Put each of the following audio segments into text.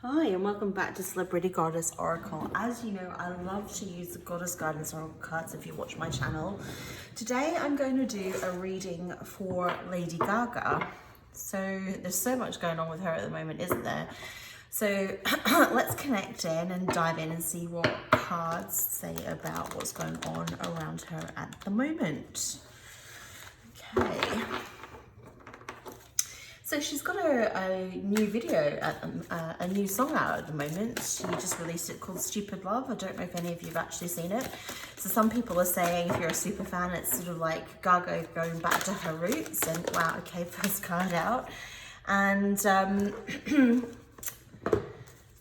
Hi and welcome back to Celebrity Goddess Oracle. As you know, I love to use the Goddess Guidance Oracle cards if you watch my channel. Today I'm going to do a reading for Lady Gaga. So there's so much going on with her at the moment, isn't there? So let's connect in and dive in and see what cards say about what's going on around her at the moment. Okay. So she's got a new video, a new song out at the moment. She just released it called Stupid Love. I don't know if any of you have actually seen it. So some people are saying if you're a super fan, it's sort of like Gaga going back to her roots. And wow, okay, first card out. And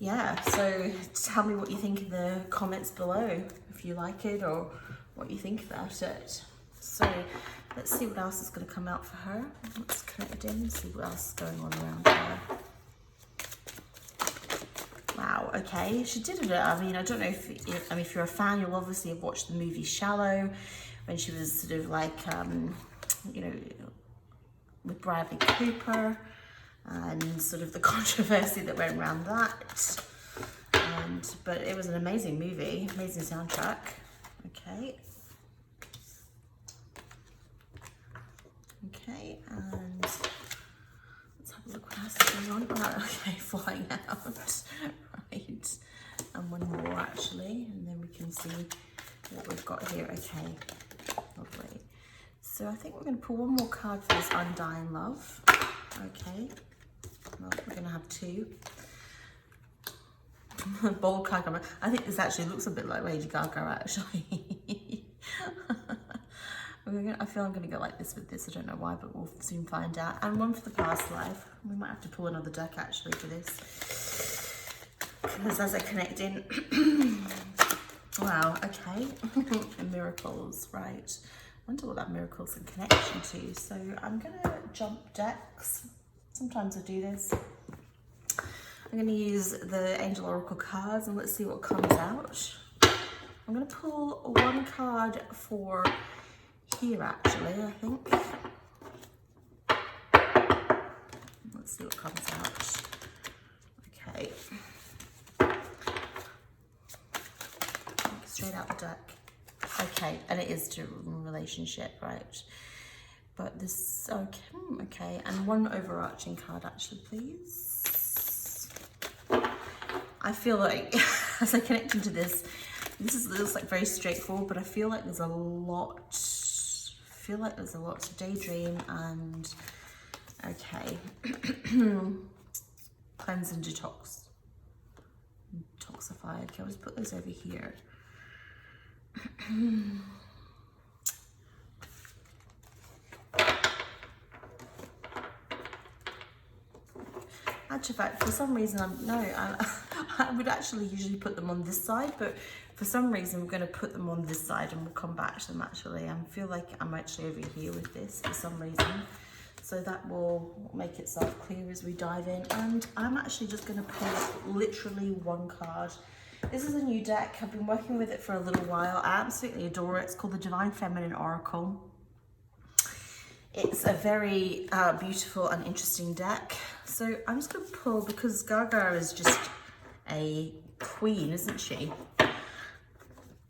yeah, so tell me what you think in the comments below, if you like it or what you think about it. So let's see what else is going to come out for her. Let's connect in and see what else is going on around her. Wow, okay, she did it. I mean, I don't know if you're a fan, you'll obviously have watched the movie Shallow, when she was sort of like, you know, with Bradley Cooper, and sort of the controversy that went around that. But it was an amazing movie, amazing soundtrack. Okay. Okay, and let's have a look what else is going on. Oh, okay, flying out. Right. And one more actually, and then we can see what we've got here. Okay, lovely. So I think we're going to pull one more card for this Undying Love. Okay, well, we're going to have two. Bold card coming. I think this actually looks a bit like Lady Gaga actually. I feel I'm going to go like this with this. I don't know why, but we'll soon find out. And one for the past life. We might have to pull another deck actually for this, because as I connect in, wow, okay. And miracles, right? I wonder what that miracles in connection to. So I'm going to jump decks. Sometimes I do this. I'm going to use the Angel Oracle cards and let's see what comes out. I'm going to pull one card for here actually, I think. Let's see what comes out. Okay. Straight out the deck. Okay, and it is to relationship, right? But this, okay, and one overarching card actually, please. I feel like as I connect into this looks like very straightforward, but I feel like there's a lot. There's a lot to daydream and okay. Cleanse and detox. Detoxify. Okay, I'll just put those over here. Actually, for some reason, I would actually usually put them on this side, but for some reason, I'm going to put them on this side and we'll come back to them actually. I feel like I'm actually over here with this for some reason. So that will make itself clear as we dive in. And I'm actually just going to pull literally one card. This is a new deck. I've been working with it for a little while. I absolutely adore it. It's called the Divine Feminine Oracle. It's a very beautiful and interesting deck. So I'm just going to pull, because Gaga is just a queen, isn't she?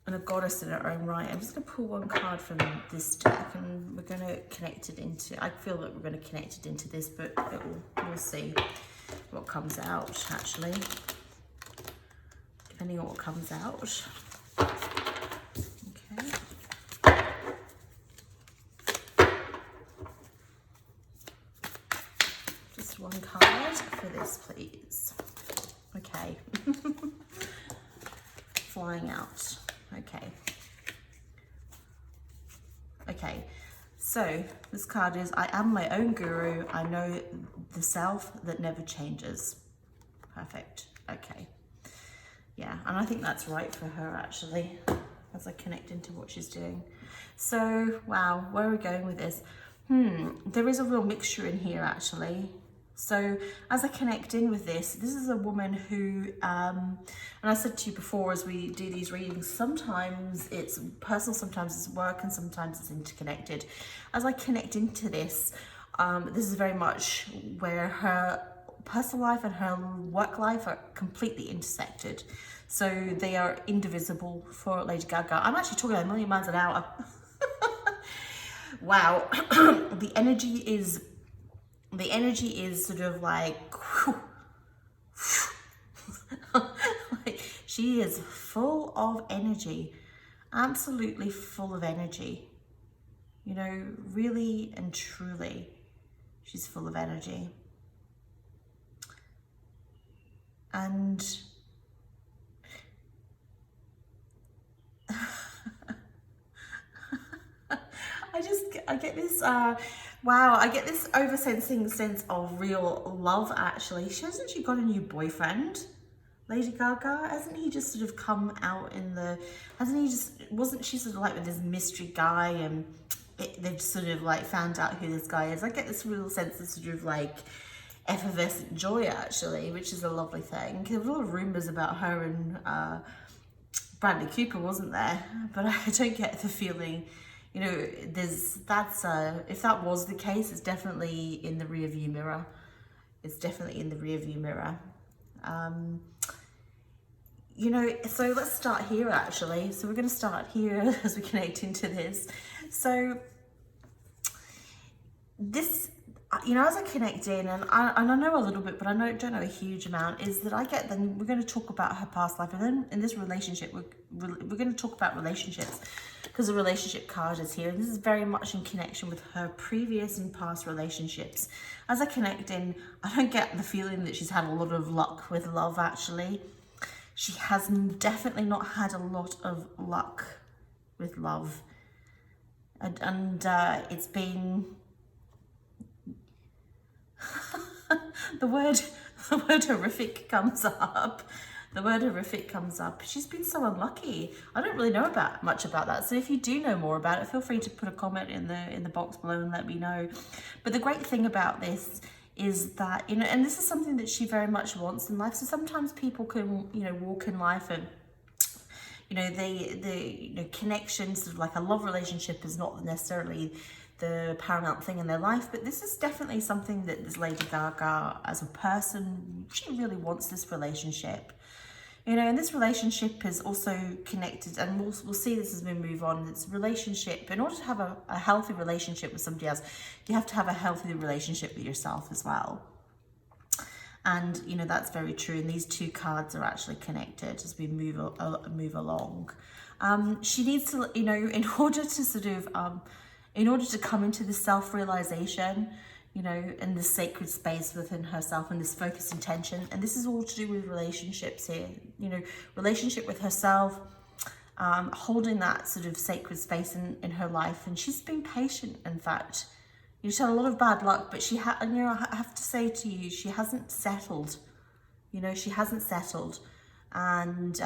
And a goddess in her own right. I'm just going to pull one card from this deck and we're going to connect it into, I feel that we're going to connect it into this, but we'll see what comes out actually, depending on what comes out. Okay. Just one card for this, please. Okay. Flying out. Okay. Okay. So this card is, I am my own guru. I know the self that never changes. Perfect. Okay. Yeah, and I think that's right for her actually, as I connect into what she's doing. So, wow, where are we going with this? There is a real mixture in here actually. So as I connect in with this is a woman who, and I said to you before as we do these readings, sometimes it's personal, sometimes it's work, and sometimes it's interconnected. As I connect into this, this is very much where her personal life and her work life are completely intersected. So they are indivisible for Lady Gaga. I'm actually talking a million miles an hour. Wow. The energy is sort of like, like she is full of energy, absolutely full of energy. You know, really and truly, she's full of energy. And I get this, wow, I get this oversensing sense of real love, actually. Hasn't she got a new boyfriend, Lady Gaga? Hasn't he just sort of come out in the, wasn't she sort of like with this mystery guy, and they've sort of like found out who this guy is? I get this real sense of sort of like effervescent joy, actually, which is a lovely thing. There were a lot of rumours about her and Bradley Cooper, wasn't there? But I don't get the feeling, you know, if that was the case, it's definitely in the rear view mirror. It's definitely in the rear view mirror. You know, so let's start here, actually. So we're going to start here as we connect into this. So this, you know, as I connect in, and I know a little bit, but I don't know a huge amount, is that I get, then we're going to talk about her past life, and then in this relationship, we're going to talk about relationships, because the relationship card is here, and this is very much in connection with her previous and past relationships. As I connect in, I don't get the feeling that she's had a lot of luck with love, actually. She has definitely not had a lot of luck with love, and it's been the word horrific comes up. The word horrific comes up. She's been so unlucky. I don't really know much about that. So if you do know more about it, feel free to put a comment in the box below and let me know. But the great thing about this is that, you know, and this is something that she very much wants in life. So sometimes people can, you know, walk in life and, you know, you know, connections, sort of like a love relationship is not necessarily the paramount thing in their life, but this is definitely something that this Lady Gaga, as a person, she really wants this relationship. You know, and this relationship is also connected, and we'll see this as we move on. It's a relationship. In order to have a healthy relationship with somebody else, you have to have a healthy relationship with yourself as well. And, you know, that's very true. And these two cards are actually connected as we move along. She needs to, you know, in order to sort of, in order to come into this self-realization, you know, in this sacred space within herself and this focused intention. And this is all to do with relationships here, you know, relationship with herself, holding that sort of sacred space in her life. And she's been patient, in fact. She's had a lot of bad luck, but you know, I have to say to you, she hasn't settled. You know, she hasn't settled. And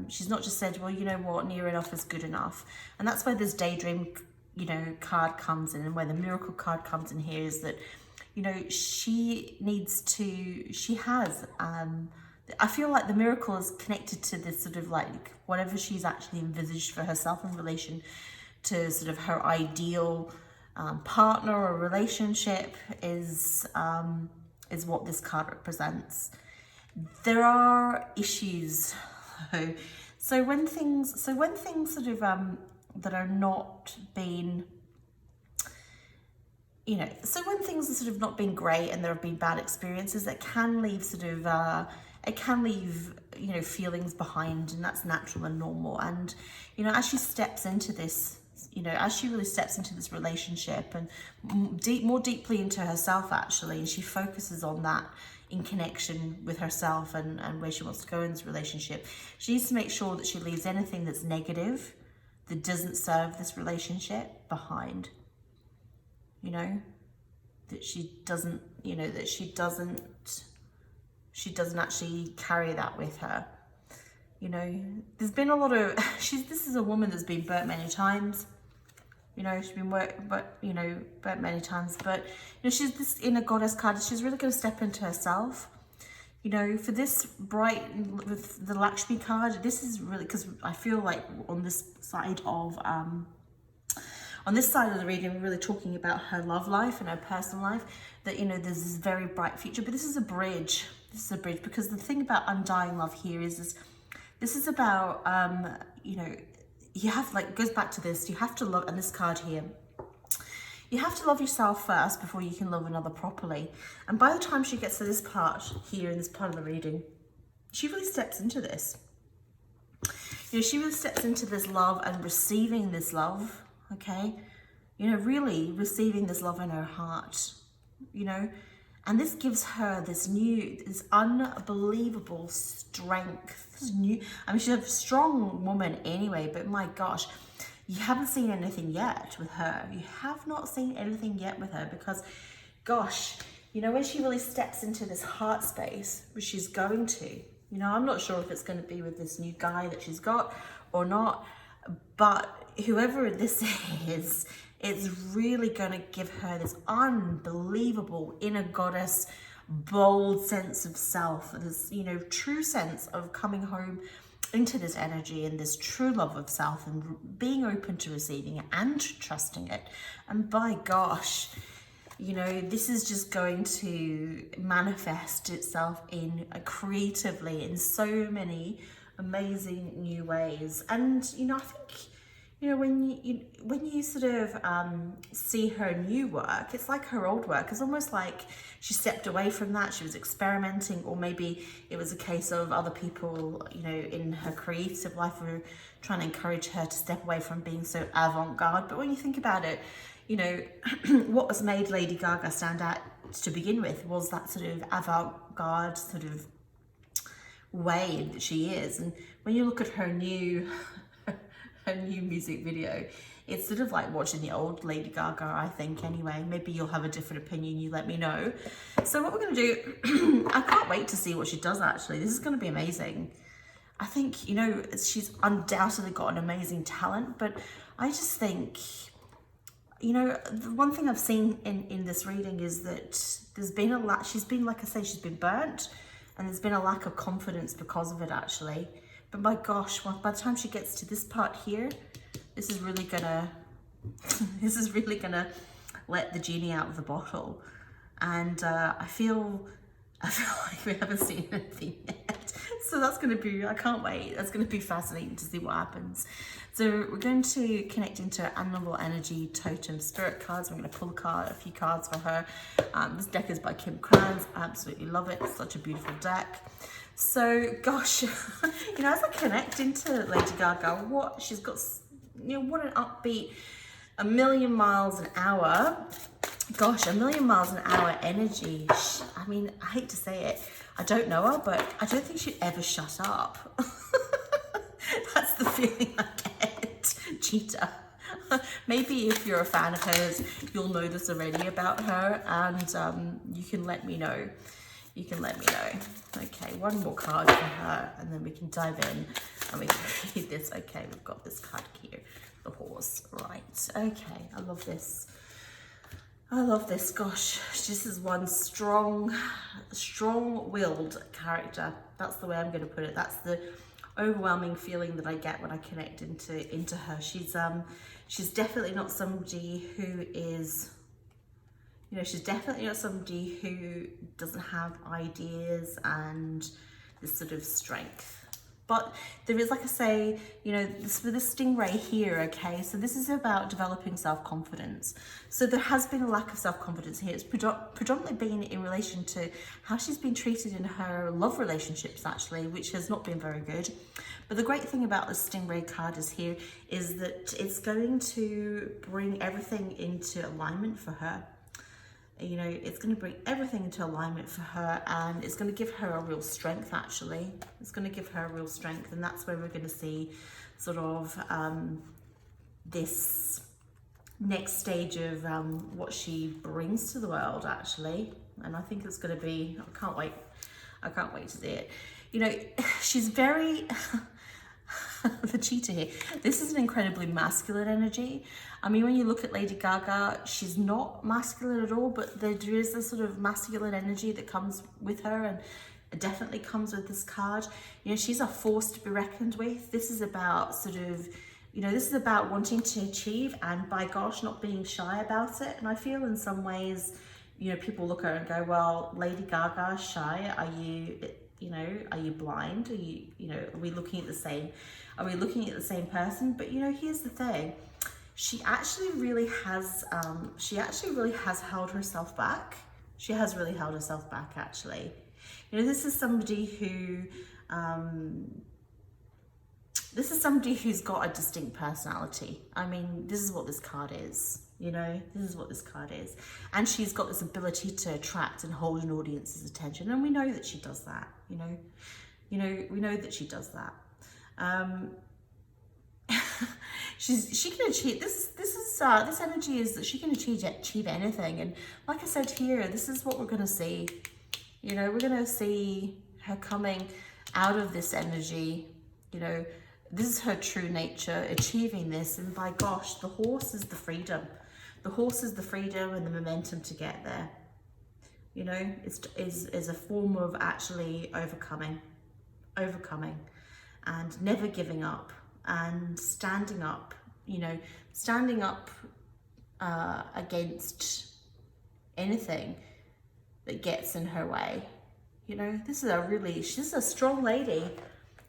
she's not just said, well, you know what, near enough is good enough. And that's where this daydream, you know, card comes in, and where the miracle card comes in here is that, you know, she has, I feel like the miracle is connected to this sort of like whatever she's actually envisaged for herself in relation to sort of her ideal partner or relationship is what this card represents. There are issues though. So when things sort of that are not being, you know, so when things are sort of not being great and there have been bad experiences, it can leave sort of, it can leave, you know, feelings behind, and that's natural and normal. And, you know, as she steps into this, you know, as she really steps into this relationship and more deeply into herself, actually, and she focuses on that in connection with herself and where she wants to go in this relationship, she needs to make sure that she leaves anything that's negative, that doesn't serve this relationship, behind. You know, that she doesn't, you know, that she doesn't actually carry that with her. You know, there's been a lot of, this is a woman that's been burnt many times. You know, she's been burnt many times, but, you know, she's this inner goddess card. She's really going to step into herself. You know, for this bright, with the Lakshmi card, this is really, because I feel like on this side of On this side of the reading, we're really talking about her love life and her personal life, that, you know, there's this very bright future, but this is a bridge. This is a bridge, because the thing about undying love here is this is about, you know, you have, like, goes back to this, you have to love, and this card here, you have to love yourself first before you can love another properly. And by the time she gets to this part here, in this part of the reading, she really steps into this. You know, she really steps into this love and receiving this love, okay? You know, really receiving this love in her heart, you know? And this gives her this unbelievable strength. This new, I mean, she's a strong woman anyway, but my gosh, you haven't seen anything yet with her. You have not seen anything yet with her, because, gosh, you know, when she really steps into this heart space, which she's going to, you know, I'm not sure if it's going to be with this new guy that she's got or not, but whoever this is, it's really going to give her this unbelievable inner goddess, bold sense of self, this, you know, true sense of coming home into this energy and this true love of self, and being open to receiving it and trusting it. And by gosh, you know, this is just going to manifest itself in creatively in so many amazing new ways. And, you know, I think, you know, when you sort of see her new work, it's like her old work. It's almost like she stepped away from that. She was experimenting, or maybe it was a case of other people, you know, in her creative life were trying to encourage her to step away from being so avant-garde. But when you think about it, you know, what has made Lady Gaga stand out to begin with was that sort of avant-garde sort of way that she is. And when you look at her new music video, it's sort of like watching the old Lady Gaga, I think, anyway. Maybe you'll have a different opinion, you let me know. So what we're going to do, I can't wait to see what she does, actually. This is going to be amazing. I think, you know, she's undoubtedly got an amazing talent, but I just think, you know, the one thing I've seen in this reading is that there's been a lot, she's been, like I say, she's been burnt, and there's been a lack of confidence because of it, actually. But my gosh, well, by the time she gets to this part here, this is really gonna let the genie out of the bottle. And I feel like we haven't seen anything yet. So that's gonna be, I can't wait. That's gonna be fascinating to see what happens. So we're going to connect into animal energy totem spirit cards. We're gonna pull a few cards for her. This deck is by Kim Krans. I absolutely love it. It's such a beautiful deck. So, gosh, you know, as I connect into Lady Gaga, what she's got, you know, what an upbeat, 1,000,000 miles an hour. Gosh, 1,000,000 miles an hour energy. I mean, I hate to say it, I don't know her, but I don't think she'd ever shut up. That's the feeling I get. Cheetah. Maybe if you're a fan of hers, you'll know this already about her, and you can let me know. You can let me know. Okay, one more card for her, and then we can dive in and we can read this. Okay, we've got this card here, the horse. Right, okay, I love this. I love this. Gosh, this is one strong-willed character. That's the way I'm going to put it. That's the overwhelming feeling that I get when I connect into her. She's definitely not somebody who is, you know, she's definitely not somebody who doesn't have ideas and this sort of strength. But there is, like I say, you know, with this stingray here, okay, so this is about developing self-confidence. So there has been a lack of self-confidence here. It's predominantly been in relation to how she's been treated in her love relationships, actually, which has not been very good. But the great thing about the stingray card is that it's going to bring everything into alignment for her. You know, it's going to bring everything into alignment for her, and it's going to give her a real strength, actually. It's going to give her a real strength, and that's where we're going to see sort of this next stage of what she brings to the world, actually. And I think it's going to be, I can't wait to see it. You know, she's very... the cheetah here. This is an incredibly masculine energy. I mean, when you look at Lady Gaga, she's not masculine at all, but there is this sort of masculine energy that comes with her, and it definitely comes with this card. You know, she's a force to be reckoned with. This is about sort of You know, this is about wanting to achieve and, by gosh, not being shy about it. And I feel in some ways, you know, people look at her and go, well, Lady Gaga, shy, are you, you know, are you blind? Are you know, are we looking at the same person? But, you know, here's the thing. She actually really has held herself back. She has really held herself back, actually. You know, this is somebody who's got a distinct personality. I mean, this is what this card is, you know, this is what this card is. And she's got this ability to attract and hold an audience's attention. And we know that she does that, we know that she does that. She can achieve, this energy is that she can achieve anything. And like I said here, this is what we're going to see. You know, we're going to see her coming out of this energy, you know. This is her true nature, achieving this. And by gosh, the horse is the freedom. The horse is the freedom and the momentum to get there. You know, is a form of actually overcoming and never giving up and standing up, you know, against anything that gets in her way. You know, she's a strong lady.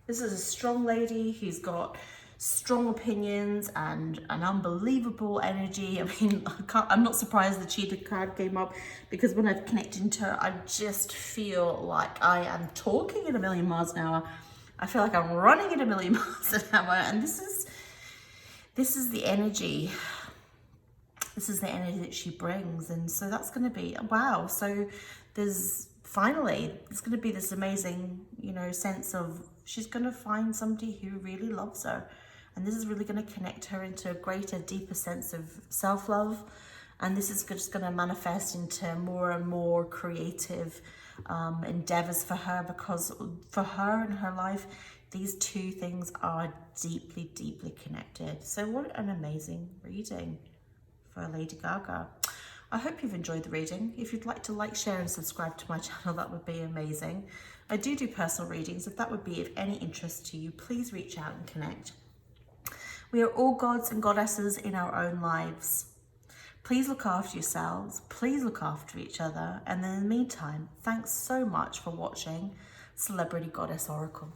This is a strong lady who's got strong opinions and an unbelievable energy. I mean, I'm not surprised the cheetah card came up, because when I've connected to her, I just feel like I am talking at a million miles an hour. I feel like I'm running at a million miles an hour. And this is the energy. This is the energy that she brings. And so that's going to be, wow. So there's going to be this amazing, you know, sense of she's going to find somebody who really loves her. And this is really going to connect her into a greater, deeper sense of self-love. And this is just going to manifest into more and more creative endeavors for her, because for her and her life, these two things are deeply, deeply connected. So what an amazing reading for Lady Gaga. I hope you've enjoyed the reading. If you'd like to like, share and subscribe to my channel, that would be amazing. I do personal readings. If that would be of any interest to you, please reach out and connect. We are all gods and goddesses in our own lives. Please look after yourselves. Please look after each other. And in the meantime, thanks so much for watching Celebrity Goddess Oracle.